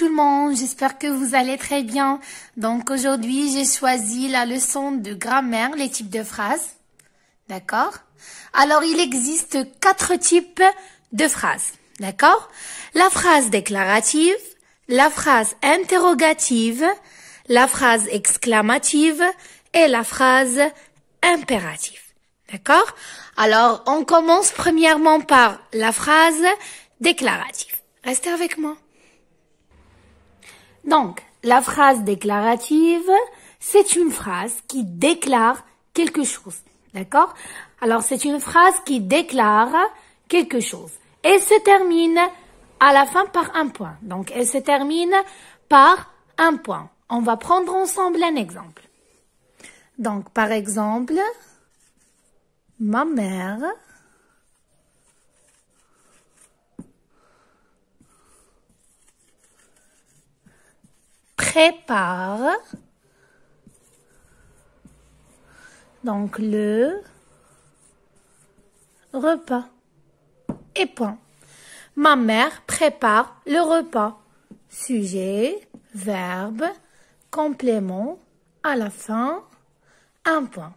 tout le monde, j'espère que vous allez très bien. Donc aujourd'hui, j'ai choisi la leçon de grammaire, les types de phrases. D'accord? Alors il existe 4 types de phrases. D'accord? La phrase déclarative, la phrase interrogative, la phrase exclamative et la phrase impérative. D'accord? Alors on commence premièrement par la phrase déclarative. Restez avec moi. Donc, la phrase déclarative, c'est une phrase qui déclare quelque chose. D'accord? Alors, c'est une phrase qui déclare quelque chose. Elle se termine à la fin par un point. Donc, elle se termine par un point. On va prendre ensemble un exemple. Donc, par exemple, ma mère prépare donc le repas. Et point. Ma mère prépare le repas. Sujet, verbe, complément, à la fin, un point.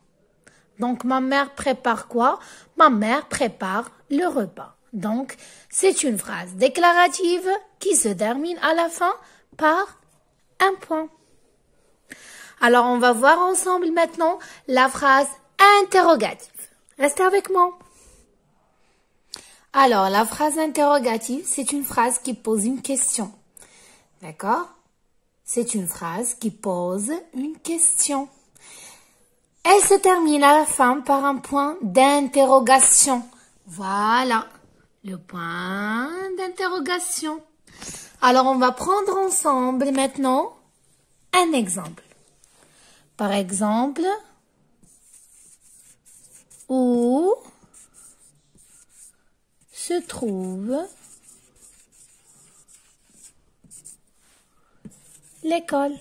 Donc ma mère prépare quoi? Ma mère prépare le repas. Donc c'est une phrase déclarative qui se termine à la fin par un point. Alors, on va voir ensemble maintenant la phrase interrogative. Restez avec moi. Alors, la phrase interrogative, c'est une phrase qui pose une question. D'accord? C'est une phrase qui pose une question. Elle se termine à la fin par un point d'interrogation. Voilà, le point d'interrogation. Alors, on va prendre ensemble maintenant un exemple. Par exemple, où se trouve l'école?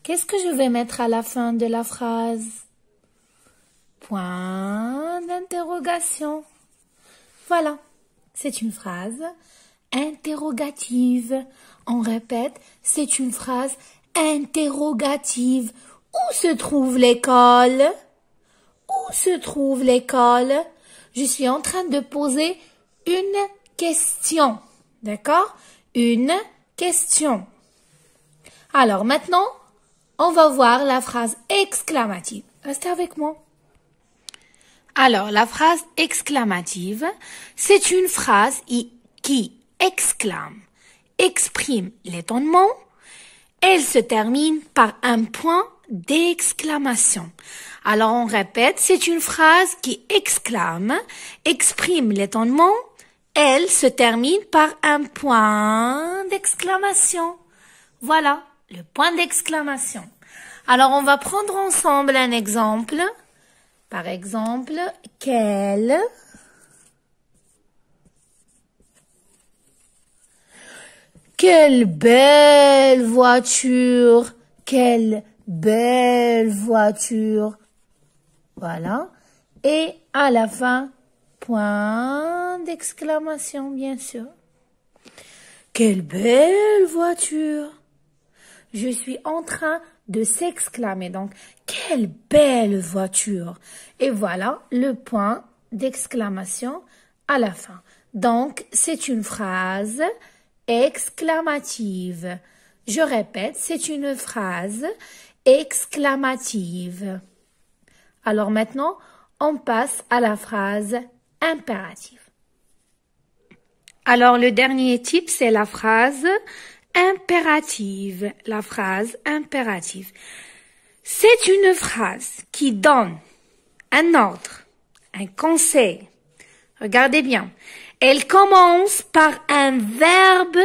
Qu'est-ce que je vais mettre à la fin de la phrase? Point d'interrogation. Voilà. C'est une phrase interrogative. On répète, c'est une phrase interrogative. Où se trouve l'école? Où se trouve l'école? Je suis en train de poser une question. D'accord? Une question. Alors maintenant, on va voir la phrase exclamative. Restez avec moi. Alors, la phrase exclamative, c'est une phrase qui exclame, exprime l'étonnement. Elle se termine par un point d'exclamation. Alors, on répète, c'est une phrase qui exclame, exprime l'étonnement. Elle se termine par un point d'exclamation. Voilà, le point d'exclamation. Alors, on va prendre ensemble un exemple. Par exemple, quelle belle voiture, quelle belle voiture. Voilà. Et à la fin, point d'exclamation, bien sûr. Quelle belle voiture. Je suis en train de s'exclamer. Donc, quelle belle voiture. Et voilà le point d'exclamation à la fin. Donc, c'est une phrase exclamative. Je répète, c'est une phrase exclamative. Alors maintenant, on passe à la phrase impérative. Alors, le dernier type, c'est la phrase impérative. La phrase impérative. C'est une phrase qui donne un ordre, un conseil. Regardez bien. Elle commence par un verbe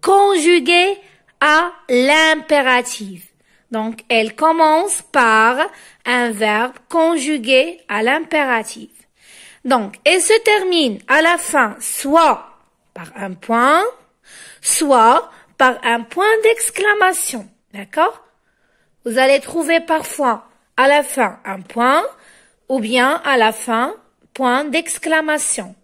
conjugué à l'impératif. Donc, elle commence par un verbe conjugué à l'impératif. Donc, elle se termine à la fin soit par un point, soit par un point d'exclamation. D'accord? Vous allez trouver parfois à la fin un point ou bien à la fin point d'exclamation.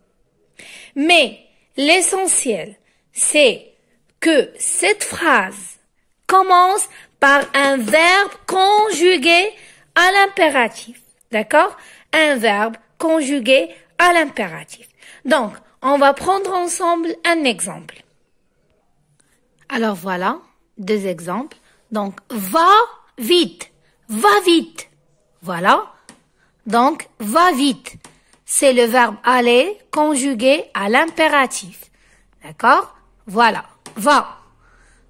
Mais L'essentiel, c'est que cette phrase commence par un verbe conjugué à l'impératif. D'accord? Un verbe conjugué à l'impératif. Donc, on va prendre ensemble un exemple. Alors voilà, 2 exemples. Donc, va vite, va vite. Voilà. Donc, va vite. C'est le verbe aller conjugué à l'impératif. D'accord? Voilà. Va.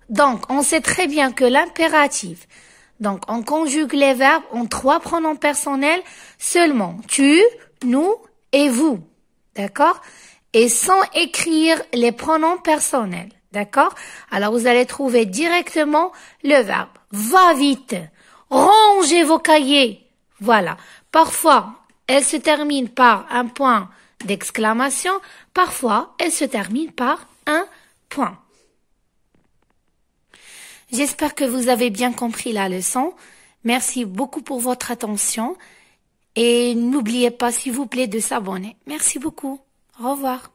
Donc, on sait très bien que l'impératif, donc on conjugue les verbes en 3 pronoms personnels seulement. Tu, nous et vous. D'accord? Et sans écrire les pronoms personnels. D'accord? Alors, vous allez trouver directement le verbe. Va vite. Rangez vos cahiers. Voilà. Parfois, elle se termine par un point d'exclamation. Parfois, elle se termine par un point. J'espère que vous avez bien compris la leçon. Merci beaucoup pour votre attention. Et n'oubliez pas, s'il vous plaît, de s'abonner. Merci beaucoup. Au revoir.